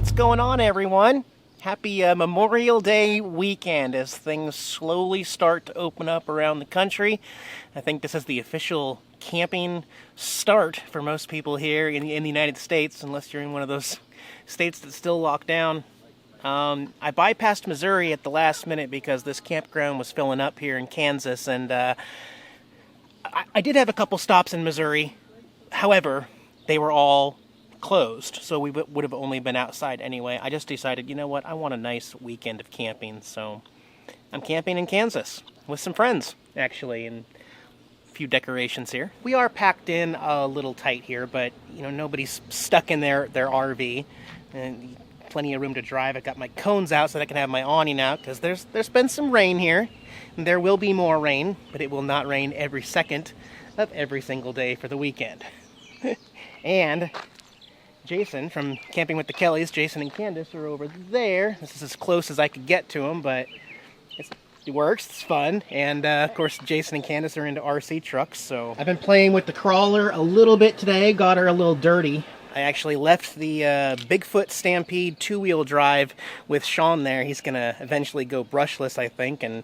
What's going on, everyone? Happy Memorial Day weekend as things slowly start to open up around the country. I think this is the official camping start for most people here in the United States, unless you're in one of those states that still lock down. I bypassed Missouri at the last minute because this campground was filling up here in Kansas, and I did have a couple stops in Missouri. However, they were all closed, so we would have only been outside anyway. I just decided, you know what, I want a nice weekend of camping, so I'm camping in Kansas with some friends, actually, and a few decorations here. We are packed in a little tight here, but, you know, nobody's stuck in their RV, and plenty of room to drive. I got my cones out so that I can have my awning out, because there's been some rain here, and there will be more rain, but it will not rain every second of every single day for the weekend. And Jason from Camping with the Kellys, Jason and Candace, are over there. This is as close as I could get to them, but it works, it's fun. And of course, Jason and Candace are into RC trucks, so I've been playing with the crawler a little bit today, got her a little dirty. I actually left the Bigfoot Stampede two-wheel drive with Sean there. He's gonna eventually go brushless, I think, and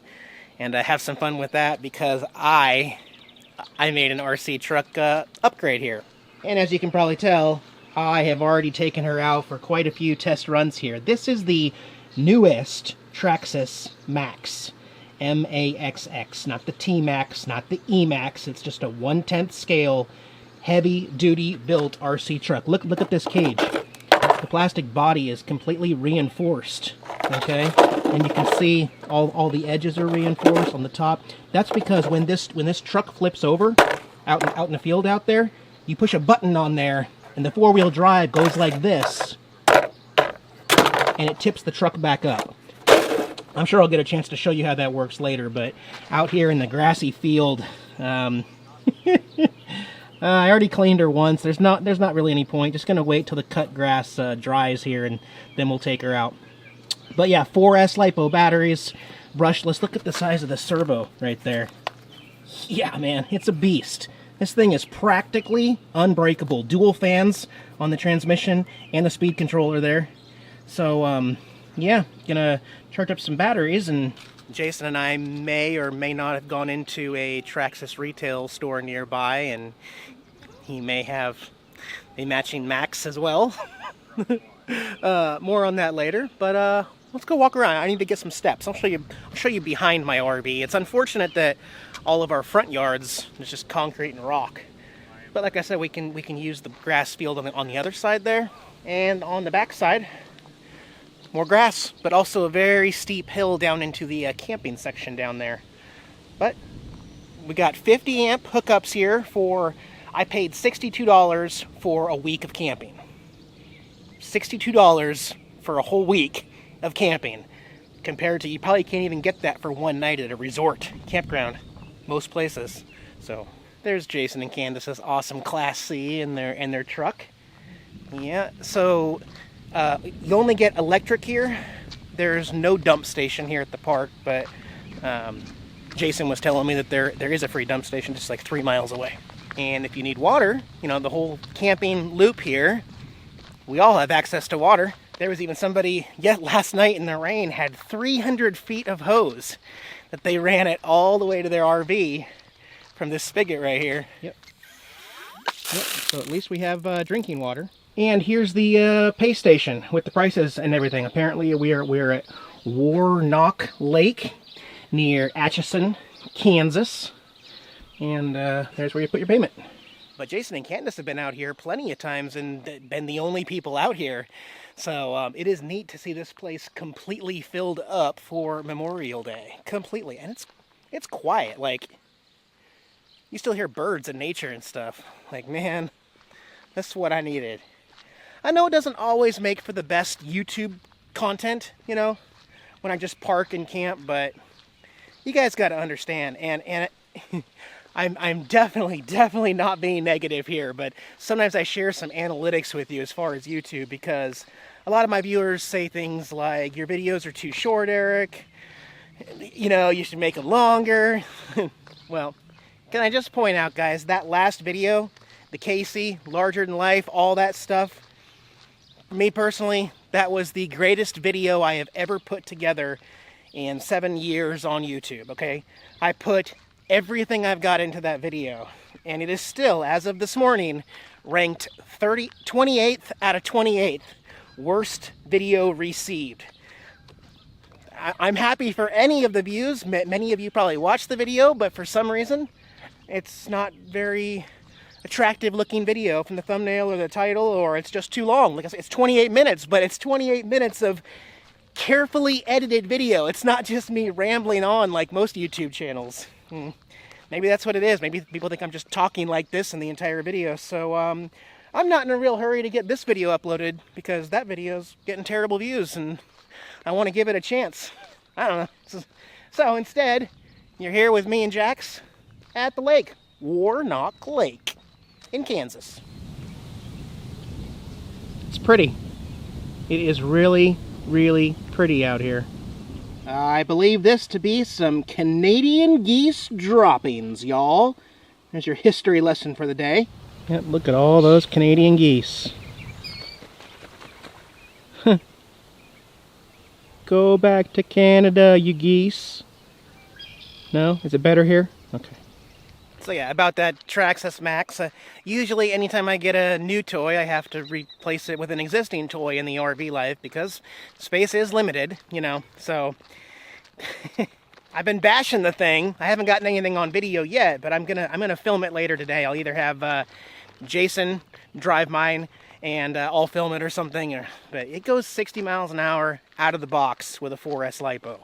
have some fun with that because I made an RC truck upgrade here. And as you can probably tell, I have already taken her out for quite a few test runs here. This is the newest Traxxas Max, M-A-X-X, not the T-Max, not the E-Max. It's just a 1/10 scale, heavy-duty built RC truck. Look at this cage. The plastic body is completely reinforced, okay? And you can see all the edges are reinforced on the top. That's because when this truck flips over out in the field out there, you push a button on there, and the four-wheel drive goes like this, and it tips the truck back up. I'm sure I'll get a chance to show you how that works later, but out here in the grassy field, I already cleaned her once. There's not really any point. Just gonna wait till the cut grass dries here, and then we'll take her out. But yeah, 4S LiPo batteries, brushless. Look at the size of the servo right there. Yeah, man, it's a beast. This thing is practically unbreakable. Dual fans on the transmission and the speed controller there. So, yeah, gonna charge up some batteries, and Jason and I may or may not have gone into a Traxxas retail store nearby, and he may have a matching Max as well. More on that later, but let's go walk around. I need to get some steps. I'll show you behind my RV. It's unfortunate that all of our front yards is just concrete and rock, but like I said, we can use the grass field on the other side there, and on the back side, more grass, but also a very steep hill down into the camping section down there. But we got 50 amp hookups here for, I paid $62 for a week of camping. $62 for a whole week of camping, compared to, you probably can't even get that for one night at a resort campground most places. So there's Jason and Candace's awesome Class C in their truck. Yeah, so you only get electric here. There's no dump station here at the park, but Jason was telling me that there is a free dump station just like 3 miles away. And if you need water, you know, the whole camping loop here, we all have access to water. There was even somebody last night in the rain had 300 feet of hose that they ran it all the way to their RV from this spigot right here. Yep. So at least we have drinking water. And here's the pay station with the prices and everything. Apparently we're at Warnock Lake near Atchison, Kansas. And there's where you put your payment. But Jason and Candace have been out here plenty of times and been the only people out here. So it is neat to see this place completely filled up for Memorial Day. Completely. And it's quiet. Like, you still hear birds and nature and stuff. Like, man, that's what I needed. I know it doesn't always make for the best YouTube content, you know, when I just park and camp, but you guys got to understand. And I'm definitely not being negative here, but sometimes I share some analytics with you as far as YouTube, because a lot of my viewers say things like, your videos are too short, Eric. You know, you should make them longer. Well, can I just point out, guys, that last video, the Casey, larger than life, all that stuff, For me personally, that was the greatest video I have ever put together in 7 years on YouTube, okay? I put everything I've got into that video, and it is still, as of this morning, ranked 28th out of 28th worst video received. I'm happy for any of the views. Many of you probably watched the video, but for some reason, it's not very attractive looking video from the thumbnail or the title, or it's just too long. Like I said, it's 28 minutes, but it's 28 minutes of carefully edited video. It's not just me rambling on like most YouTube channels. Maybe that's what it is. Maybe people think I'm just talking like this in the entire video. So I'm not in a real hurry to get this video uploaded because that video's getting terrible views and I want to give it a chance. I don't know. So instead, you're here with me and Jax at the lake, Warnock Lake in Kansas. It's pretty. It is really, really pretty out here. I believe this to be some Canadian geese droppings, y'all. There's your history lesson for the day. Yep, look at all those Canadian geese. Go back to Canada, you geese. No? Is it better here? Okay. So yeah, about that Traxxas Max. Usually anytime I get a new toy, I have to replace it with an existing toy in the RV life because space is limited, you know. So I've been bashing the thing. I haven't gotten anything on video yet, but I'm gonna film it later today. I'll either have Jason drive mine and I'll film it or something. But it goes 60 miles an hour out of the box with a 4S LiPo,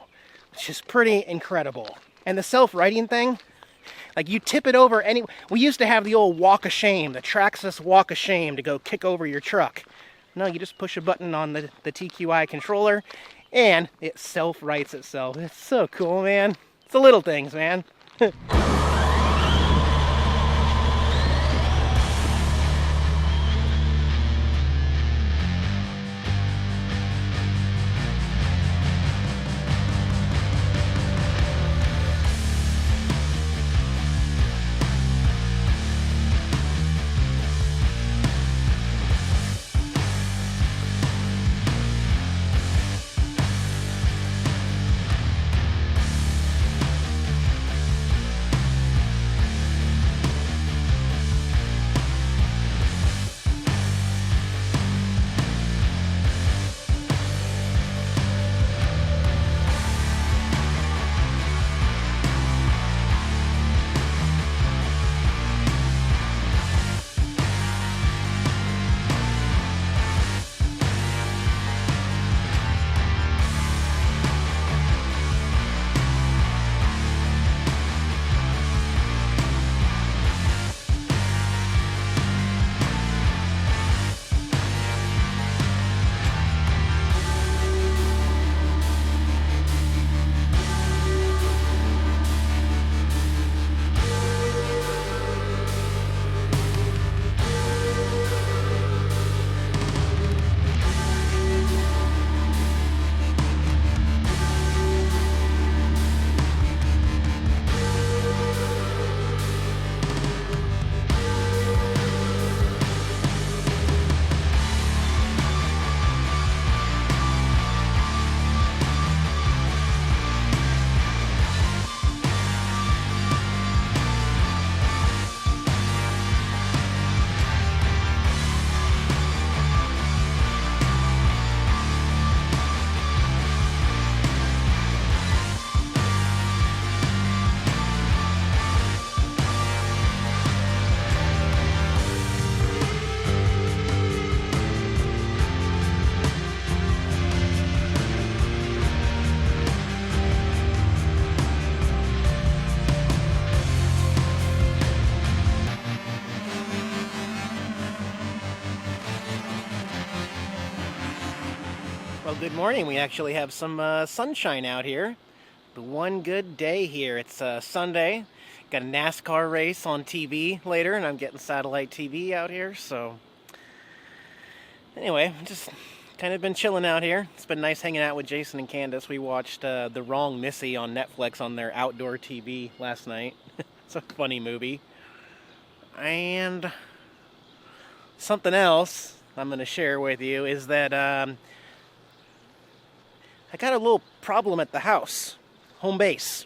which is pretty incredible. And the self-righting thing, like you tip it over we used to have the old walk of shame, the Traxxas walk of shame to go kick over your truck. No, you just push a button on the TQI controller and it self-rights itself. It's so cool, man. It's the little things, man. Well, good morning. We actually have some sunshine out here. The one good day here. It's Sunday. Got a NASCAR race on TV later, and I'm getting satellite TV out here, so anyway, just kind of been chilling out here. It's been nice hanging out with Jason and Candace. We watched The Wrong Missy on Netflix on their outdoor TV last night. It's a funny movie. And something else. I'm going to share with you is that I got a little problem at the house. Home base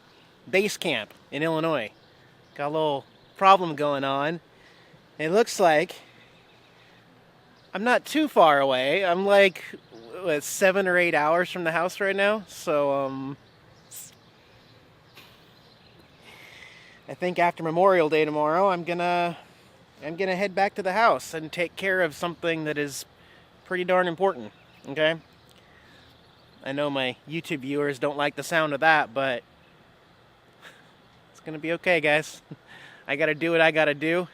camp in Illinois. Got a little problem going on. It looks like I'm not too far away. I'm like, what, 7 or 8 hours from the house right now. So, I think after Memorial Day tomorrow, I'm gonna head back to the house and take care of something that is pretty darn important. Okay? I know my YouTube viewers don't like the sound of that, but it's gonna be okay, guys. I gotta do what I gotta do.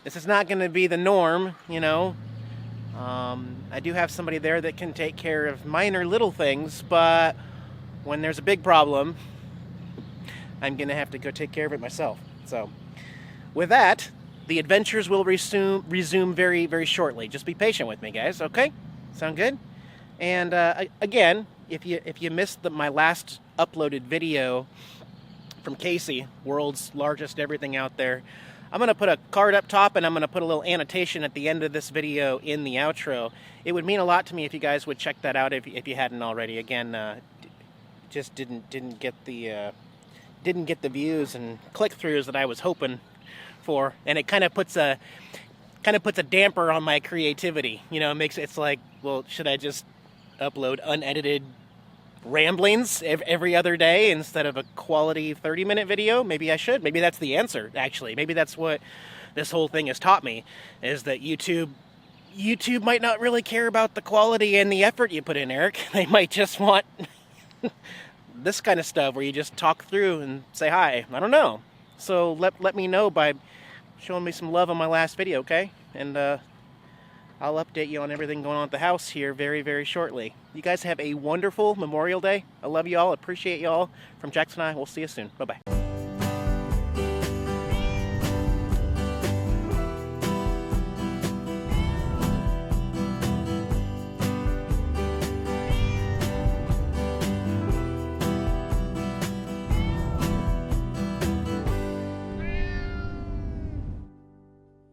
This is not gonna be the norm, you know. I do have somebody there that can take care of minor little things, but when there's a big problem, I'm gonna have to go take care of it myself. So, with that, the adventures will resume very, very shortly. Just be patient with me, guys. Okay? Sound good? And again, if you missed my last uploaded video from Casey, world's largest everything out there, I'm gonna put a card up top, and I'm gonna put a little annotation at the end of this video in the outro. It would mean a lot to me if you guys would check that out if you hadn't already. Again, just didn't get the views and click-throughs that I was hoping for, and it kind of puts a damper on my creativity. You know, it's like, well, should I just upload unedited ramblings every other day instead of a quality 30-minute video? Maybe I should. Maybe that's the answer, actually. Maybe that's what this whole thing has taught me, is that YouTube might not really care about the quality and the effort you put in, Eric. They might just want this kind of stuff where you just talk through and say hi. I don't know. So let me know by showing me some love on my last video, okay? And I'll update you on everything going on at the house here very, very shortly. You guys have a wonderful Memorial Day. I love you all. Appreciate you all. From Jackson and I, we'll see you soon. Bye-bye.